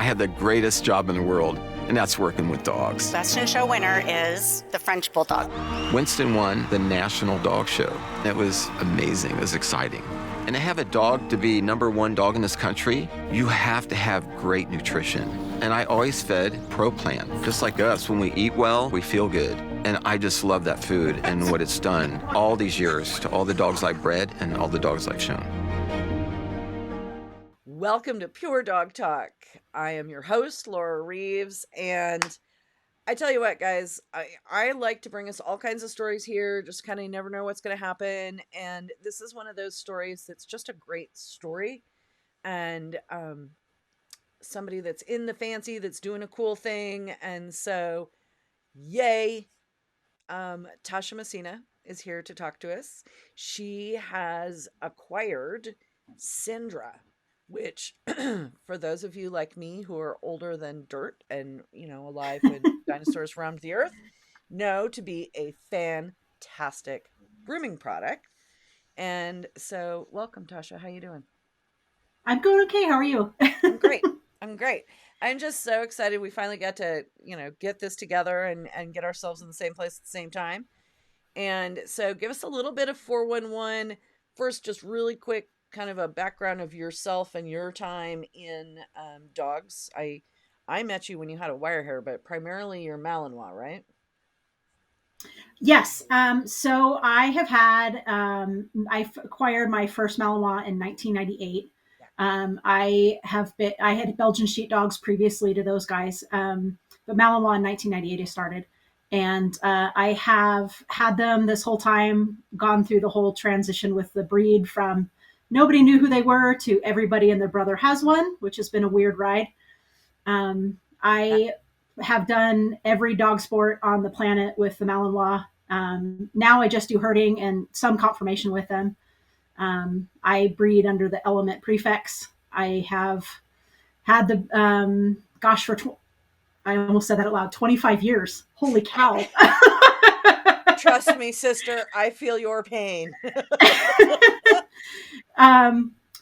have the greatest job in the world, and that's working with dogs. Best in Show winner is the French Bulldog. Winston won the National Dog Show. It was amazing. It was exciting. And to have a dog to be #1 dog in this country, you have to have great nutrition. And I always fed Pro Plan. Just like us, when we eat well, we feel good. And I just love that food and what it's done all these years to all the dogs I've bred and all the dogs I've shown. Welcome to Pure Dog Talk. I am your host, Laura Reeves, and I tell you what, guys, I like to bring us all kinds of stories here, just kind of never know what's going to happen, and this is one of those stories that's just a great story, and somebody that's in the fancy, that's doing a cool thing, and so, yay! Tasha Mesina is here to talk to us. She has acquired Cindra, which for those of you like me who are older than dirt and, alive when dinosaurs roamed the earth, know to be a fantastic grooming product. And so welcome, Tasha. How you doing? I'm doing okay. How are you? I'm great. I'm just so excited we finally got to, get this together and get ourselves in the same place at the same time. And so give us a little bit of 411. First, just really quick, kind of a background of yourself and your time in dogs. I met you when you had a wire hair, but primarily you're Malinois, right? Yes. So I have had, I acquired my first Malinois in 1998. I had Belgian sheepdogs previously to those guys. But Malinois in 1998 I started. And I have had them this whole time, gone through the whole transition with the breed from nobody knew who they were to everybody and their brother has one, which has been a weird ride. I have done every dog sport on the planet with the Malinois. Now I just do herding and some conformation with them. I breed under the Element prefix. I have had the, I almost said that out loud, 25 years. Holy cow. Trust me, sister, I feel your pain.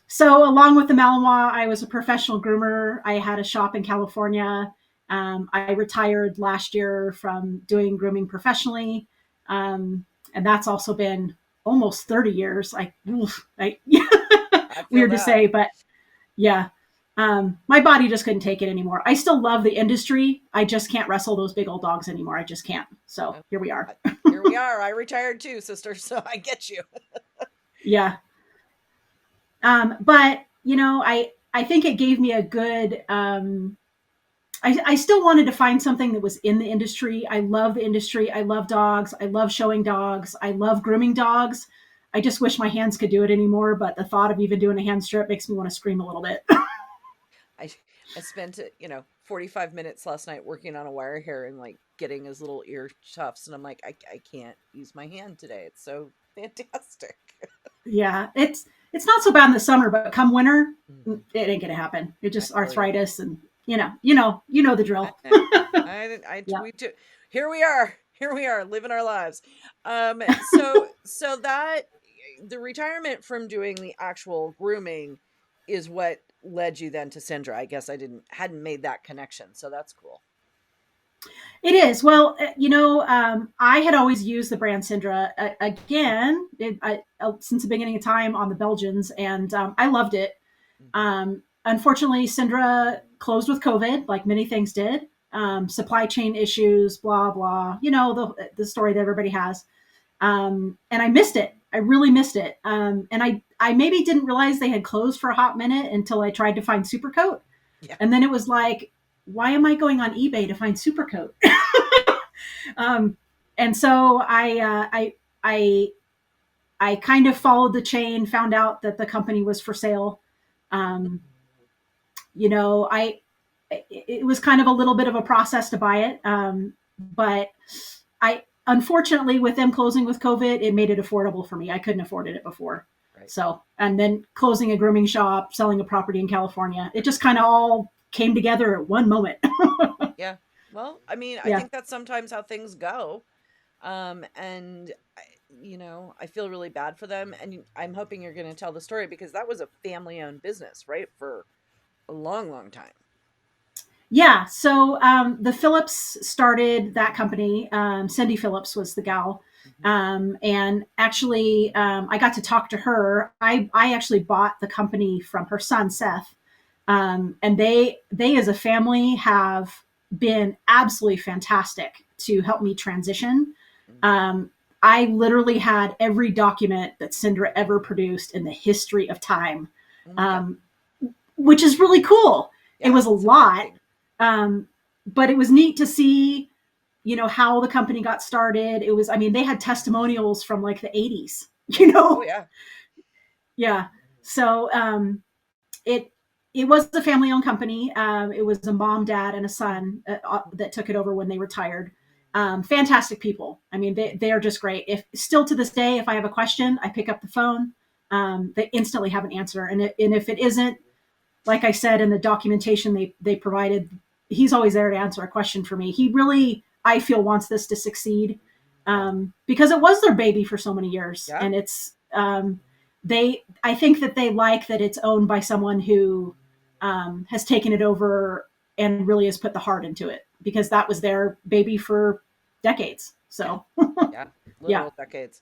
So along with the Malinois, I was a professional groomer. I had a shop in California. I retired last year from doing grooming professionally. And that's also been almost 30 years. Weird to say, but yeah. My body just couldn't take it anymore. I still love the industry. I just can't wrestle those big old dogs anymore. I just can't. So here we are. Here we are. I retired too, sister. So I get you. Yeah. But I think it gave me a good, I still wanted to find something that was in the industry. I love the industry. I love dogs. I love showing dogs. I love grooming dogs. I just wish my hands could do it anymore. But the thought of even doing a hand strip makes me want to scream a little bit. I spent 45 minutes last night working on a wire hair and getting his little ear tufts. And I'm like, I can't use my hand today. It's so fantastic. Yeah, it's not so bad in the summer, but come winter, it ain't gonna happen. It just arthritis and you know the drill. We do. Here we are living our lives. So that the retirement from doing the actual grooming is what led you then to Cindra. I guess I hadn't made that connection. So that's cool. It is. Well, I had always used the brand Cindra again since the beginning of time on the Belgians, and I loved it. Unfortunately, Cindra closed with COVID, like many things did. Supply chain issues, blah, blah, the story that everybody has. And I missed it. I really missed it. And I maybe didn't realize they had closed for a hot minute until I tried to find Supercoat. Yeah. And then it was like, why am I going on eBay to find Supercoat? And so I kind of followed the chain, found out that the company was for sale. It was kind of a little bit of a process to buy it. But unfortunately, with them closing with COVID, it made it affordable for me. I couldn't afford it before. Right. So, and then closing a grooming shop, selling a property in California, it just kind of all came together at one moment. Yeah. Well, I mean, I think that's sometimes how things go. And I feel really bad for them. And I'm hoping you're going to tell the story because that was a family owned business, right? For a long, long time. Yeah. So the Phillips started that company. Cindy Phillips was the gal. And actually, I got to talk to her. I actually bought the company from her son, Seth. And they as a family have been absolutely fantastic to help me transition. Um, I literally had every document that Cindra ever produced in the history of time, Oh my God. um, which is really cool. It Yeah, was a it's lot, amazing. but it was neat to see, how the company got started. It was, I mean, they had testimonials from like the 80s, Yeah. Oh yeah. Yeah. So it it was a family owned company. It was a mom, dad, and a son that took it over when they retired. Fantastic people. I mean, they are just great. If still to this day, if I have a question, I pick up the phone. They instantly have an answer, and if it isn't, like I said in the documentation they provided, he's always there to answer a question for me. He really, I feel, wants this to succeed, because it was their baby for so many years, Yeah. and it's they. I think that they like that it's owned by someone who has taken it over and really has put the heart into it, because that was their baby for decades. Yeah. So Yeah. yeah, Literal decades.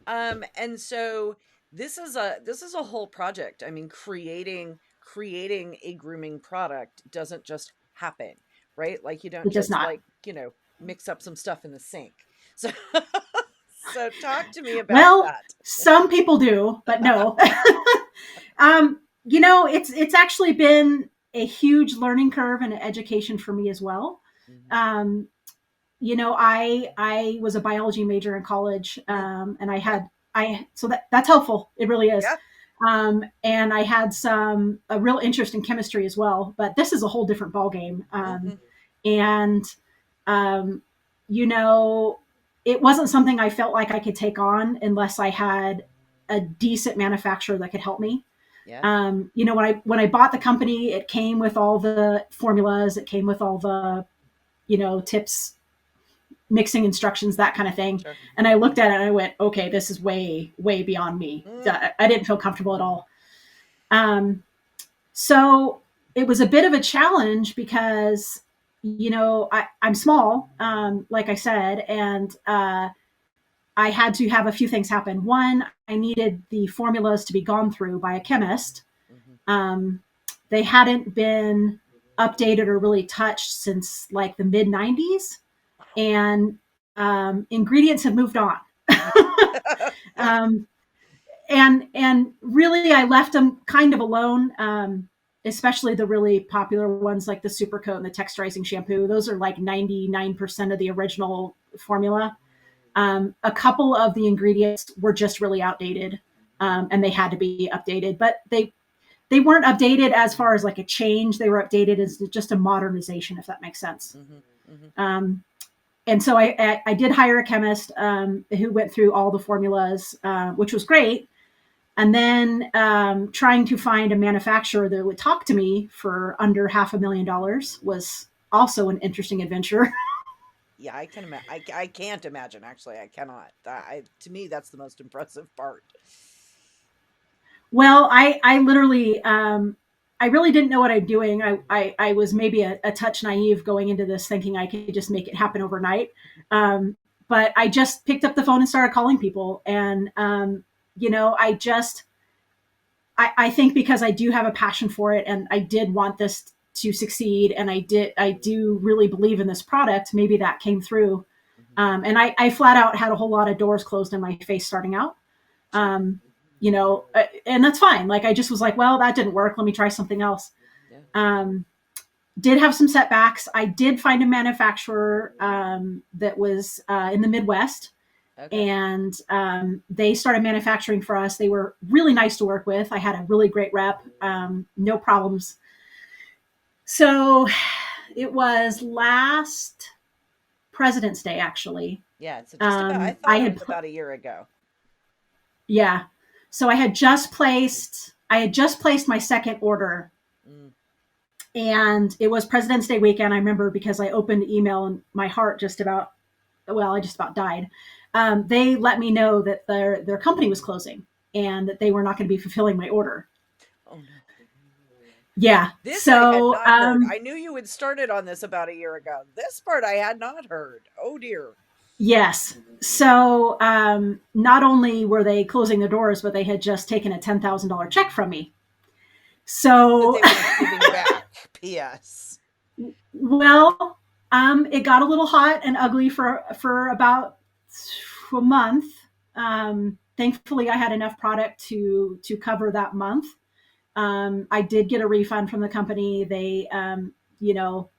And so this is a whole project. I mean, creating a grooming product doesn't just happen, right? Like you don't it does just not. like, mix up some stuff in the sink. So so talk to me about Well, that. some people do, but no. It's actually been a huge learning curve and an education for me as well. Mhm. Um, I was a biology major in college, Mm, and I okay. had I so that's helpful. It really is. Yeah. And I had a real interest in chemistry as well, but this is a whole different ballgame. Hmm. And um, you know, it wasn't something I felt like I could take on unless I had a decent manufacturer that could help me. Yeah. When I bought the company, it came with all the formulas, it came with all the tips, mixing instructions, that kind of thing. Sure. And I looked at it and I went, okay, this is way, way beyond me. Mm, I didn't feel comfortable at all. Um, so it was a bit of a challenge because, I'm small, like I said, and I had to have a few things happen. One, I needed the formulas to be gone through by a chemist. mhm. Um, they hadn't been updated or really touched since like the mid 90s, Wow. and ingredients have moved on. Yeah. um, and really, I left them kind of alone. Especially the really popular ones like the super coat and the texturizing shampoo. Those are like 99% of the original formula. A couple of the ingredients were just really outdated, and they had to be updated, but they weren't updated as far as like a change. They were updated as just a modernization, if that makes sense. Hmm. Hmm. Um, and so I did hire a chemist, who went through all the formulas, which was great. And then trying to find a manufacturer that would talk to me for under $500,000 was also an interesting adventure. Yeah, I can imagine. I can't imagine. Actually, I cannot. To me, that's the most impressive part. Well, I literally, I really didn't know what I'm doing. I was maybe a touch naive going into this, thinking I could just make it happen overnight. But I just picked up the phone and started calling people. And, I think because I do have a passion for it and I did want this to succeed, and I do really believe in this product. Maybe that came through. Hmm. I flat out had a whole lot of doors closed in my face starting out. Sure. And that's fine. Like, I just was like, well, that didn't work. Let me try something else. Yeah. Um, did have some setbacks. I did find a manufacturer that was in the Midwest, Okay. and they started manufacturing for us. They were really nice to work with. I had a really great rep, no problems. So it was last President's Day, actually. Yeah. So just about. I I thought it had was about a year ago. Yeah. So I had just placed my second order, Mm. and it was President's Day weekend. I remember because I opened the email and my heart I just about died. They let me know that their company was closing and that they were not going to be fulfilling my order. Oh no. Yeah. This I had So, not heard. I knew you had started on this about a year ago. This part I had not heard. Oh dear. yes. So, not only were they closing the doors, but they had just taken a $10,000 check from me. That So, they weren't giving back. P.S. well, it got a little hot and ugly for about a month. Thankfully, I had enough product to cover that month. I did get a refund from the company. They, you know,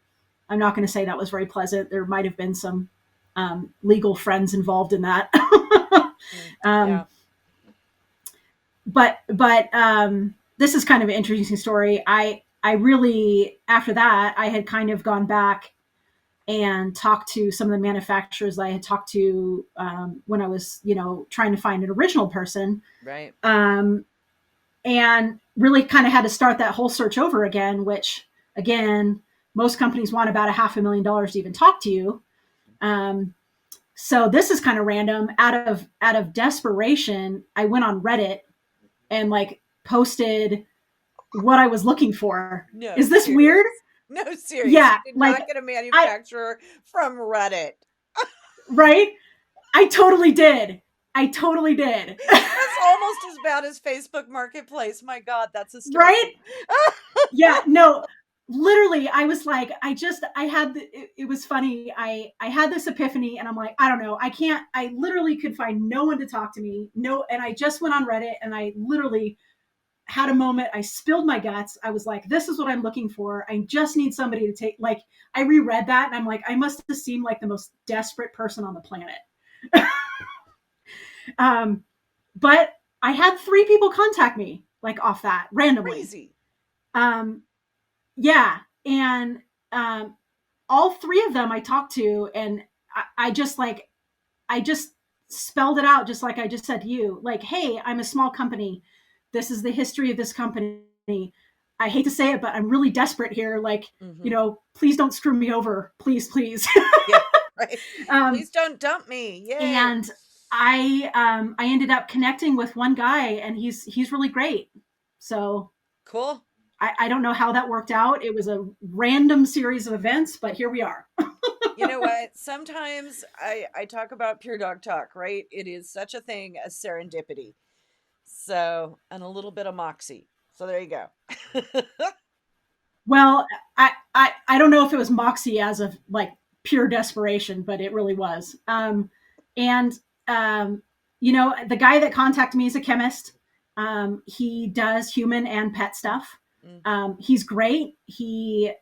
I'm not going to say that was very pleasant. There might have been some legal friends involved in that. Yeah. But this is kind of an interesting story. I really, after that, I had kind of gone back and talked to some of the manufacturers I had talked to when I was, trying to find an original person. Right. And really kind of had to start that whole search over again, which again, most companies want about $500,000 to even talk to you. So this is kind of random. Out of desperation, I went on Reddit and like posted what I was looking for. No. Is this serious. weird? No, serious. Yeah, You did like, not get a manufacturer from Reddit. right? I totally did. That's Almost as bad as Facebook Marketplace. My God, that's hysterical. Right? Yeah, no, literally, I was like, it was funny. I had this epiphany and I'm like, I don't know. I literally could find no one to talk to me. No. And I just went on Reddit and I literally had a moment. I spilled my guts. I was like, this is what I'm looking for. I just need somebody to take, like, I reread that and I'm like, I must have seemed like the most desperate person on the planet. But I had 3 people contact me like off that randomly. Crazy. Yeah. And, all 3 of them I talked to, and I just spelled it out. Just like I just said to you, like, hey, I'm a small company. This is the history of this company. I hate to say it, but I'm really desperate here. Like, please don't screw me over. Please. Yeah, right. Please don't dump me. Yay. And I ended up connecting with one guy and he's really great. So cool. I don't know how that worked out. It was a random series of events, but here we are. You know what? Sometimes I talk about pure dog talk, right? It is such a thing as serendipity. So, and a little bit of moxie. So there you go. Well, I don't know if it was moxie as of like pure desperation, but it really was. And the guy that contacted me is a chemist. He does human and pet stuff. He's great. He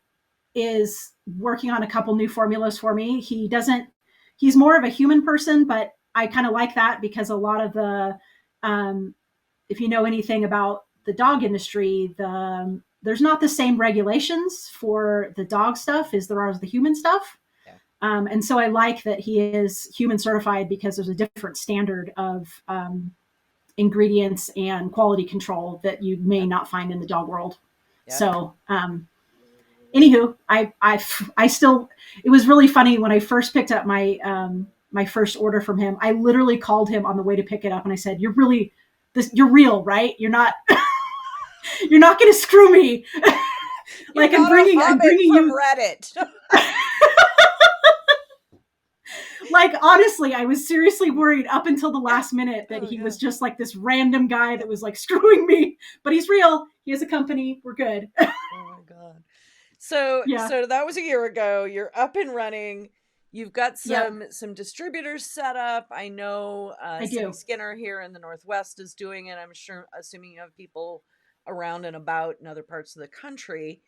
is working on a couple new formulas for me. He's more of a human person, but I kind of like that because a lot of the, if you know anything about the dog industry, there's not the same regulations for the dog stuff as there are the human stuff. Yeah. And so I like that he is human certified because there's a different standard of ingredients and quality control that you may not find in the dog world. Yeah. So, anywho, I still, it was really funny when I first picked up my first order from him. I literally called him on the way to pick it up and I said, you're real, right? You're not going to screw me. Like I'm bringing you Reddit. Like, honestly, I was seriously worried up until the last minute that he was just like this random guy that was like screwing me, but he's real. He has a company. We're good. Oh my God. So that was a year ago. You're up and running. You've got some distributors set up. I know Skinner here in the Northwest is doing it. Assuming you have people around and about in other parts of the country.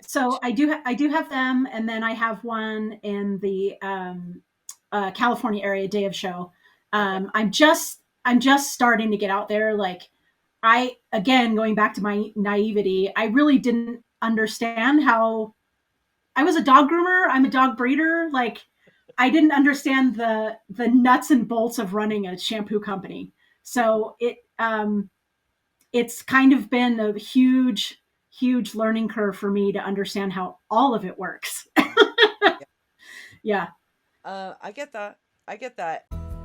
So I do have them, and then I have one in the California area, Day of Show. I'm just starting to get out there. Like, going back to my naivety, I really didn't understand how I was a dog groomer. I'm a dog breeder. Like, I didn't understand the nuts and bolts of running a shampoo company. So it's kind of been a huge learning curve for me to understand how all of it works. Yeah. I get that.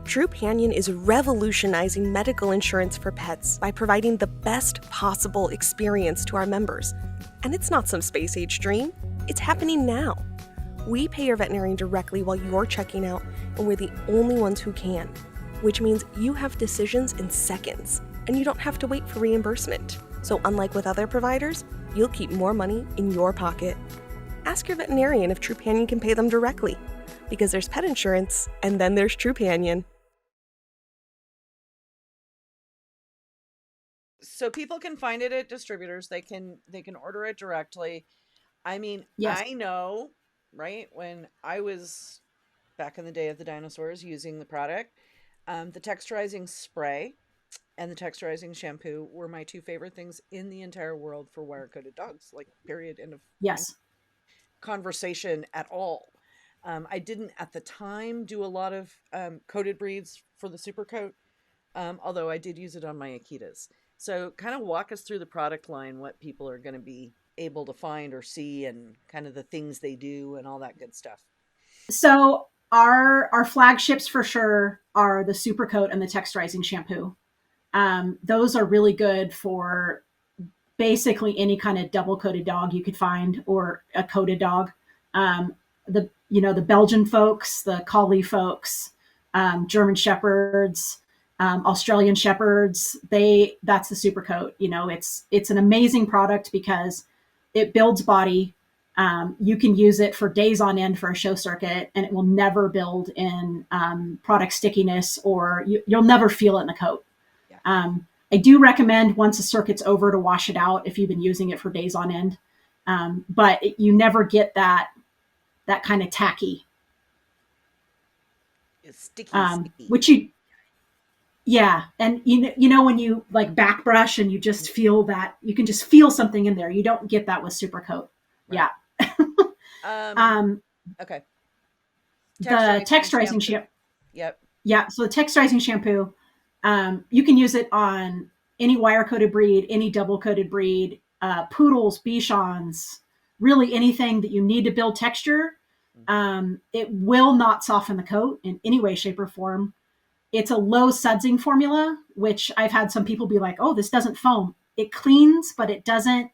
Trupanion is revolutionizing medical insurance for pets by providing the best possible experience to our members. And it's not some space-age dream. It's happening now. We pay your veterinarian directly while you're checking out, and we're the only ones who can, which means you have decisions in seconds, and you don't have to wait for reimbursement. So unlike with other providers, you'll keep more money in your pocket. Ask your veterinarian if Trupanion can pay them directly, because there's pet insurance, and then there's Trupanion. So people can find it at distributors. They can order it directly. I mean, Yes. I know, right? When I was back in the day of the dinosaurs using the product, the texturizing spray and the texturizing shampoo were my two favorite things in the entire world for wire-coated dogs. Like, period, end of Yes. conversation at all. I didn't at the time do a lot of coated breeds for the super coat, although I did use it on my Akitas. So kind of walk us through the product line, what people are going to be able to find or see, and kind of the things they do and all that good stuff. So our flagships for sure are the super coat and the texturizing shampoo. Those are really good for basically any kind of double coated dog you could find, or a coated dog. The Belgian folks, the Collie folks, German Shepherds, Australian Shepherds, that's the super coat. It's an amazing product because it builds body. You can use it for days on end for a show circuit, and it will never build in product stickiness, or you'll never feel it in the coat. Yeah. I do recommend once a circuit's over to wash it out if you've been using it for days on end. But you never get that kind of tacky. It's sticky. Which yeah. And when you like back brush and you just feel that, you can just feel something in there. You don't get that with super coat. Right. Yeah. Okay. The texturizing shampoo. Yep. Yeah. So the texturizing shampoo, you can use it on any wire coated breed, any double coated breed, poodles, Bichons, really anything that you need to build texture. It will not soften the coat in any way, shape, or form. It's a low sudsing formula, which I've had some people be like, oh, this doesn't foam. It cleans, but it doesn't.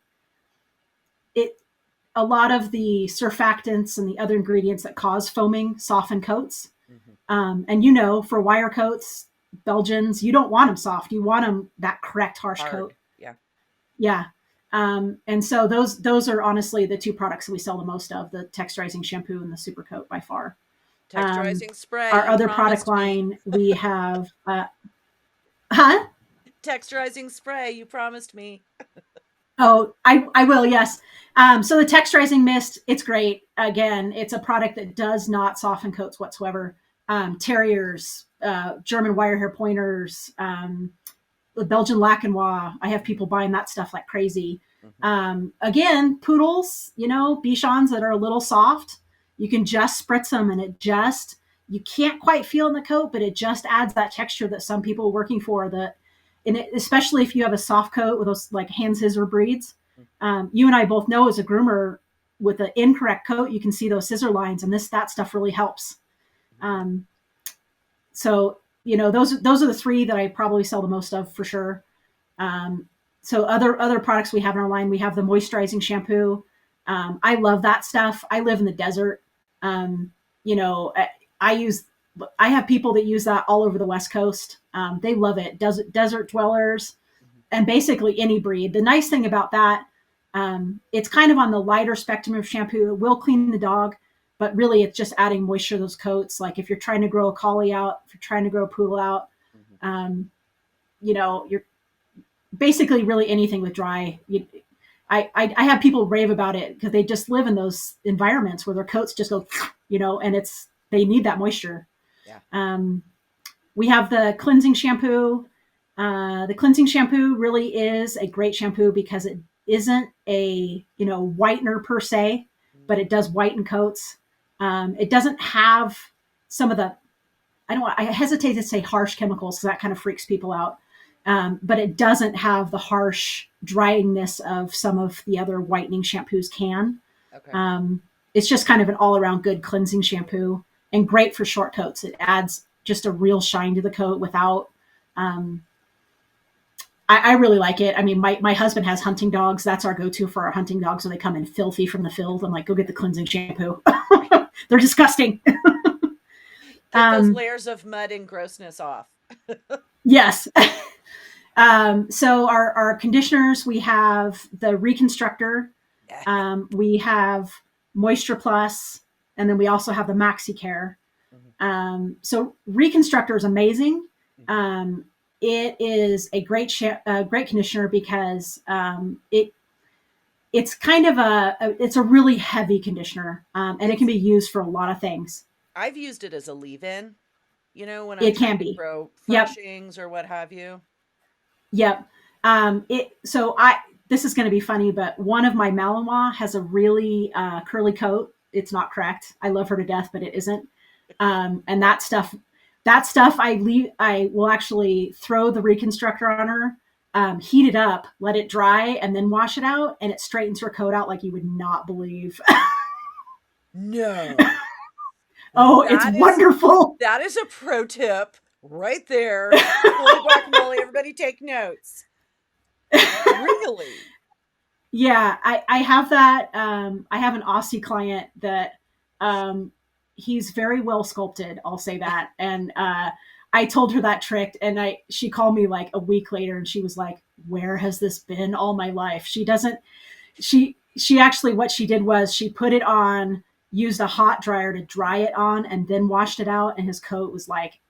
A lot of the surfactants and the other ingredients that cause foaming soften coats. Mm-hmm. And for wire coats, Belgians, you don't want them soft. You want them that correct harsh coat. Yeah. Yeah. And so those are honestly the two products that we sell the most of, the texturizing shampoo and the super coat by far. Texturizing spray. Our other product line, we have, Texturizing spray. You promised me. Oh, I will. Yes. So the texturizing mist, it's great. Again, it's a product that does not soften coats whatsoever. Terriers, German wire hair pointers, the Belgian Lacanois. I have people buying that stuff like crazy. Mm-hmm. Again, poodles, Bichons that are a little soft, you can just spritz them, and you can't quite feel in the coat, but it just adds that texture that some people are working for. Especially if you have a soft coat with those like hand scissor breeds. You and I both know as a groomer, with the incorrect coat, you can see those scissor lines, and that stuff really helps. So those are the three that I probably sell the most of for sure. So other products we have in our line, we have the moisturizing shampoo. I love that stuff. I live in the desert. I have people that use that all over the West Coast. They love it. Desert dwellers, and basically any breed. The nice thing about that, it's kind of on the lighter spectrum of shampoo. It will clean the dog, but really it's just adding moisture to those coats. Like if you're trying to grow a collie out, if you're trying to grow a poodle out, you're basically really anything with dry. I have people rave about it because they just live in those environments where their coats just go, and they need that moisture. Yeah. We have the cleansing shampoo. The cleansing shampoo really is a great shampoo because it isn't a, whitener per se, but it does whiten coats. It doesn't have some of the, I hesitate to say harsh chemicals because that kind of freaks people out. But it doesn't have the harsh dryingness of some of the other whitening shampoos can. Okay. It's just kind of an all around good cleansing shampoo and great for short coats. It adds just a real shine to the coat without, I really like it. I mean, my husband has hunting dogs. That's our go-to for our hunting dogs. So they come in filthy from the field. I'm like, go get the cleansing shampoo. They're disgusting. Get those layers of mud and grossness off. Yes. So our conditioners, we have the Reconstructor, we have Moisture Plus, and then we also have the Maxi Care. So Reconstructor is amazing. It is a great conditioner because it's kind of it's a really heavy conditioner, and it can be used for a lot of things. I've used it as a leave-in, when it can be grow furnishings or what have you. Yep. This is going to be funny, but one of my Malinois has a really curly coat. It's not correct. I love her to death, but it isn't. And that stuff I will actually throw the Reconstructor on her, heat it up, let it dry, and then wash it out, and it straightens her coat out like you would not believe. No. Oh, it's wonderful. That is a pro tip right there. Holy guacamole, everybody take notes. Really? Yeah, I have that. I have an Aussie client that he's very well sculpted. I'll say that. And I told her that trick, and she called me like a week later, and she was like, "Where has this been all my life?" She actually, what she did was she put it on, used a hot dryer to dry it on, and then washed it out, and his coat was like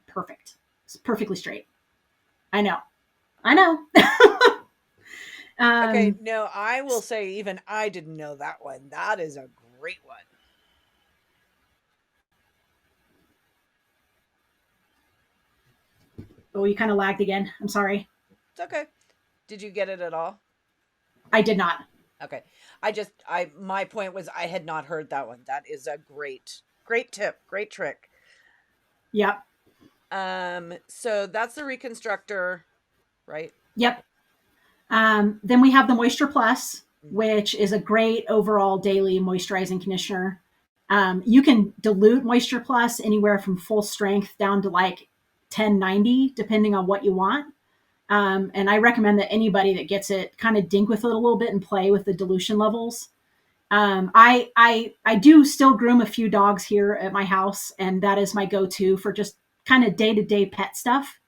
perfect. It's perfectly straight. I know. Okay, no, I will say even I didn't know that one. That is a great one. Oh, you kind of lagged again. I'm sorry. It's okay. Did you get it at all? I did not. Okay. My point was I had not heard that one. That is a great tip, great trick. Yep. So that's the Reconstructor, right? Yep. Then we have the Moisture Plus, which is a great overall daily moisturizing conditioner. You can dilute Moisture Plus anywhere from full strength down to like 1090, depending on what you want. And I recommend that anybody that gets it kind of dink with it a little bit and play with the dilution levels. I do still groom a few dogs here at my house, and that is my go-to for just kind of day-to-day pet stuff.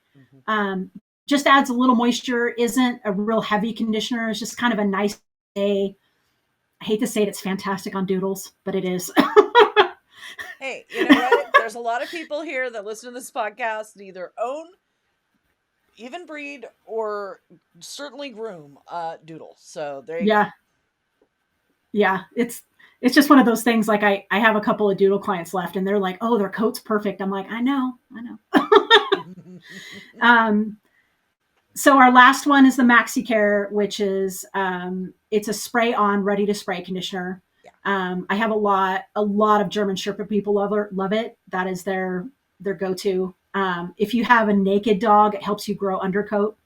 Just adds a little moisture, isn't a real heavy conditioner. It's just kind of a nice day. I hate to say it, it's fantastic on doodles, but it is. Hey, you know what? There's a lot of people here that listen to this podcast that either own, even breed, or certainly groom doodle. So there you go. Yeah. It's just one of those things. Like I have a couple of doodle clients left, and they're like, "Oh, their coat's perfect." I'm like, I know. So our last one is the Maxi Care, which is it's a spray on, ready to spray conditioner. Yeah. I have a lot of German Shepherd people love it. That is their go-to. If you have a naked dog, it helps you grow undercoat.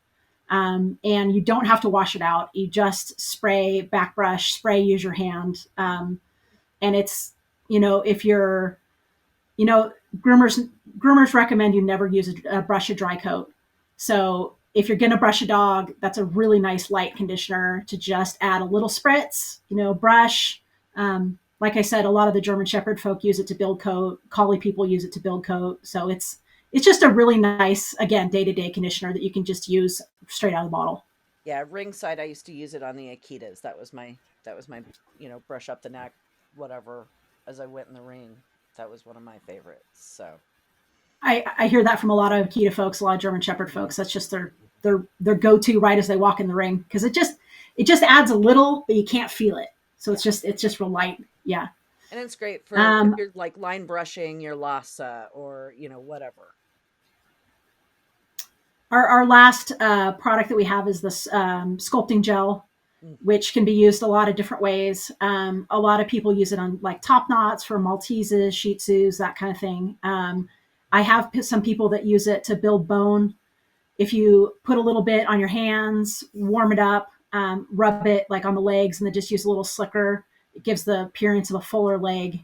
And you don't have to wash it out. You just spray, back brush, spray, use your hand. And it's, if you're, groomers recommend you never use a brush a dry coat. So if you're going to brush a dog, that's a really nice light conditioner to just add a little spritz, brush. Like I said, a lot of the German Shepherd folk use it to build coat. Collie people use it to build coat. So it's just a really nice, again, day-to-day conditioner that you can just use straight out of the bottle. Yeah, ringside, I used to use it on the Akitas. That was my, brush up the neck, whatever, as I went in the ring. That was one of my favorites. So I hear that from a lot of Akita folks, a lot of German Shepherd folks. That's just their go-to right as they walk in the ring, because it just adds a little, but you can't feel it. So it's just real light. Yeah. And it's great for if you're like line brushing your Lhasa or, whatever. Our last product that we have is this sculpting gel, which can be used a lot of different ways. A lot of people use it on like top knots for Malteses, Shih Tzus, that kind of thing. I have some people that use it to build bone. If you put a little bit on your hands, warm it up, rub it like on the legs, and then just use a little slicker. It gives the appearance of a fuller leg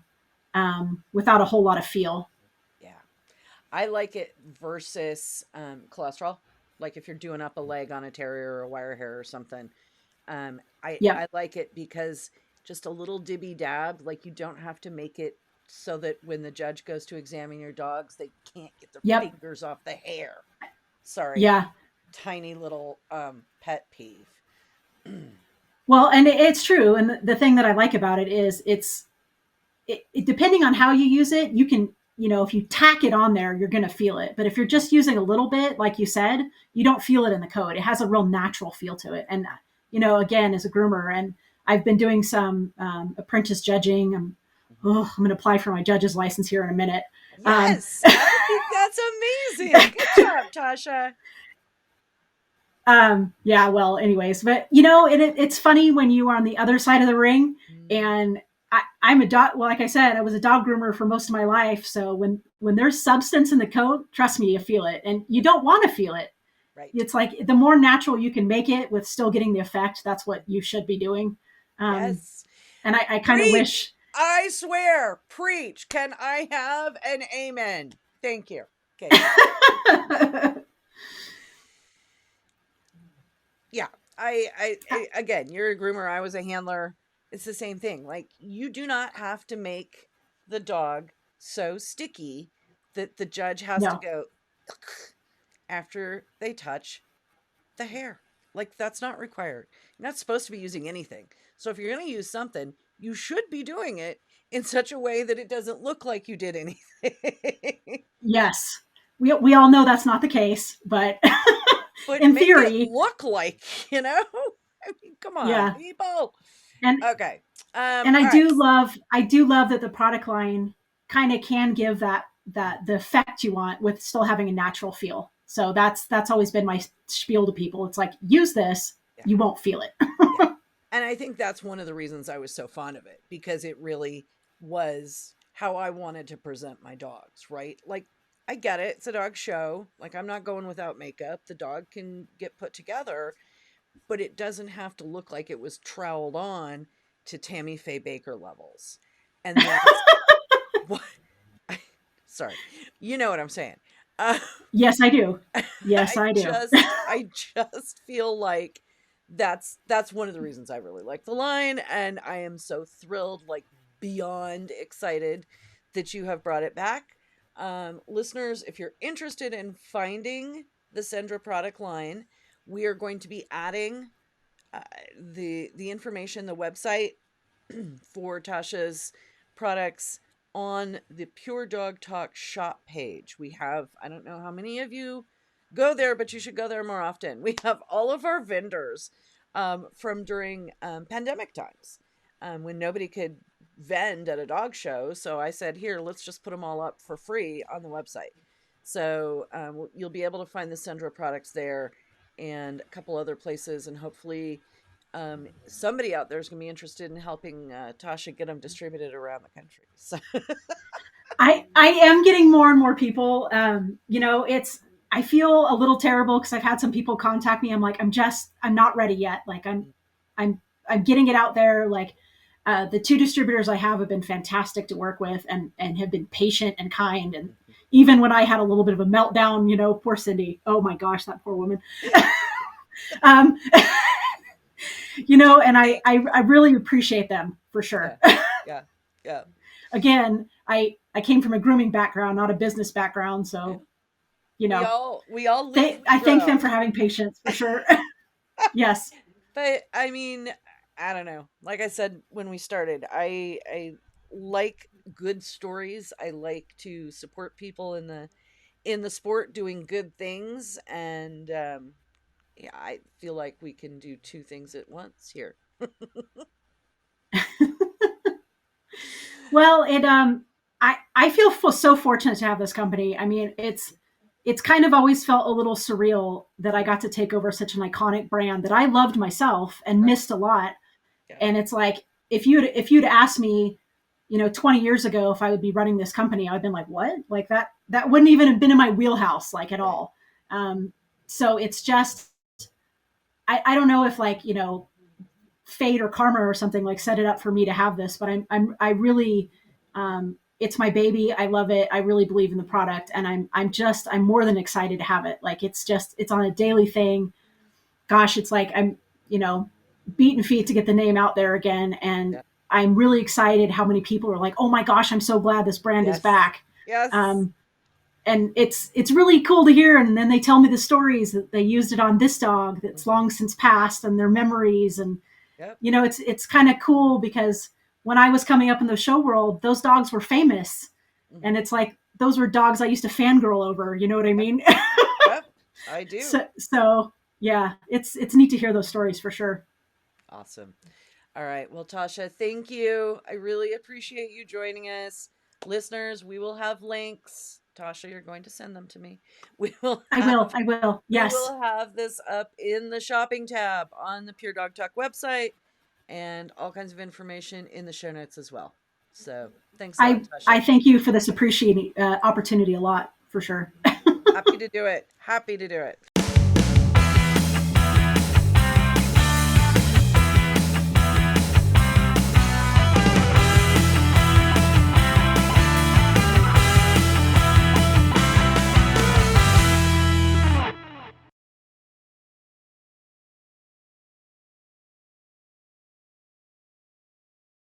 without a whole lot of feel. Yeah. I like it versus cholesterol. Like if you're doing up a leg on a terrier or a wire hair or something, Yep. I like it because just a little dibby dab, like you don't have to make it so that when the judge goes to examine your dogs, they can't get their Yep. fingers off the hair. Sorry, Yeah. tiny little pet peeve. Well, and it's true. And the thing that I like about it is depending on how you use it, you can, if you tack it on there, you're going to feel it. But if you're just using a little bit, like you said, you don't feel it in the coat. It has a real natural feel to it. And, again, as a groomer, and I've been doing some apprentice judging. I'm going to apply for my judge's license here in a minute. Yes, I think that's amazing. Good job, Tasha. Yeah, well, anyways, but it's funny when you are on the other side of the ring, and I'm a dog. Well, like I said, I was a dog groomer for most of my life. So when there's substance in the coat, trust me, you feel it, and you don't want to feel it. Right. It's like the more natural you can make it with still getting the effect. That's what you should be doing. Yes. And I kind of wish. I swear, preach. Can I have an amen? Thank you. Okay. Yeah. I again, you're a groomer. I was a handler. It's the same thing. Like you do not have to make the dog so sticky that the judge has to go after they touch the hair. Like that's not required. You're not supposed to be using anything. So if you're going to use something, you should be doing it in such a way that it doesn't look like you did anything. Yes. We all know that's not the case, but but in make theory, it look like, I mean, come on, people. And okay. And I do love that the product line kind of can give that the effect you want with still having a natural feel. So that's always been my spiel to people. It's like, use this, you won't feel it. Yeah. And I think that's one of the reasons I was so fond of it, because it really was how I wanted to present my dogs, right? Like, I get it. It's a dog show. Like, I'm not going without makeup. The dog can get put together, but it doesn't have to look like it was troweled on to Tammy Faye Baker levels. And that's what, sorry, you know what I'm saying. Yes, I do. Yes, I do. I just feel like that's one of the reasons I really like the line. And I am so thrilled, like beyond excited that you have brought it back. Listeners, if you're interested in finding the Cindra product line, we are going to be adding the information, the website for Tasha's products on the Pure Dog Talk shop page. We have, I don't know how many of you go there, but you should go there more often. We have all of our vendors from during pandemic times when nobody could vend at a dog show. So I said, here, let's just put them all up for free on the website. So you'll be able to find the Cindra products there and a couple other places, and hopefully somebody out there is going to be interested in helping Tasha get them distributed around the country. So I am getting more and more people. I feel a little terrible because I've had some people contact me. I'm like, I'm not ready yet. Like I'm getting it out there. Like the two distributors I have been fantastic to work with and have been patient and kind. And even when I had a little bit of a meltdown, poor Cindy. Oh my gosh, that poor woman. And I really appreciate them for sure. Yeah. Again, I came from a grooming background, not a business background. So, we all I thank them for having patience for sure. Yes. But I mean, I don't know. Like I said, when we started, I like good stories. I like to support people in the sport doing good things. And, yeah, I feel like we can do two things at once here. Well, I feel so fortunate to have this company. I mean, it's kind of always felt a little surreal that I got to take over such an iconic brand that I loved myself and missed a lot. Yeah. And it's like, if you'd asked me, 20 years ago, if I would be running this company, I'd been like, what? Like that wouldn't even have been in my wheelhouse, like at all. So it's just, I don't know if like, fate or karma or something like set it up for me to have this, but I really it's my baby. I love it. I really believe in the product, and I'm more than excited to have it. Like it's on a daily thing. Gosh, it's like I'm, beating feet to get the name out there again. And Yeah. I'm really excited how many people are like, oh my gosh, I'm so glad this brand is Yes. back. Yes. And it's really cool to hear. And then they tell me the stories that they used it on this dog that's long since passed, and their memories. And, Yep. it's kind of cool because when I was coming up in the show world, those dogs were famous. And it's like, those were dogs I used to fangirl over. You know what I mean? Yep, I do. So yeah, it's neat to hear those stories for sure. Awesome. All right. Well, Tasha, thank you. I really appreciate you joining us. Listeners, we will have links. Tasha, you're going to send them to me. I will. Yes. We will have this up in the shopping tab on the Pure Dog Talk website, and all kinds of information in the show notes as well. So thanks a lot, Tasha. I thank you for this opportunity a lot, for sure. Happy to do it.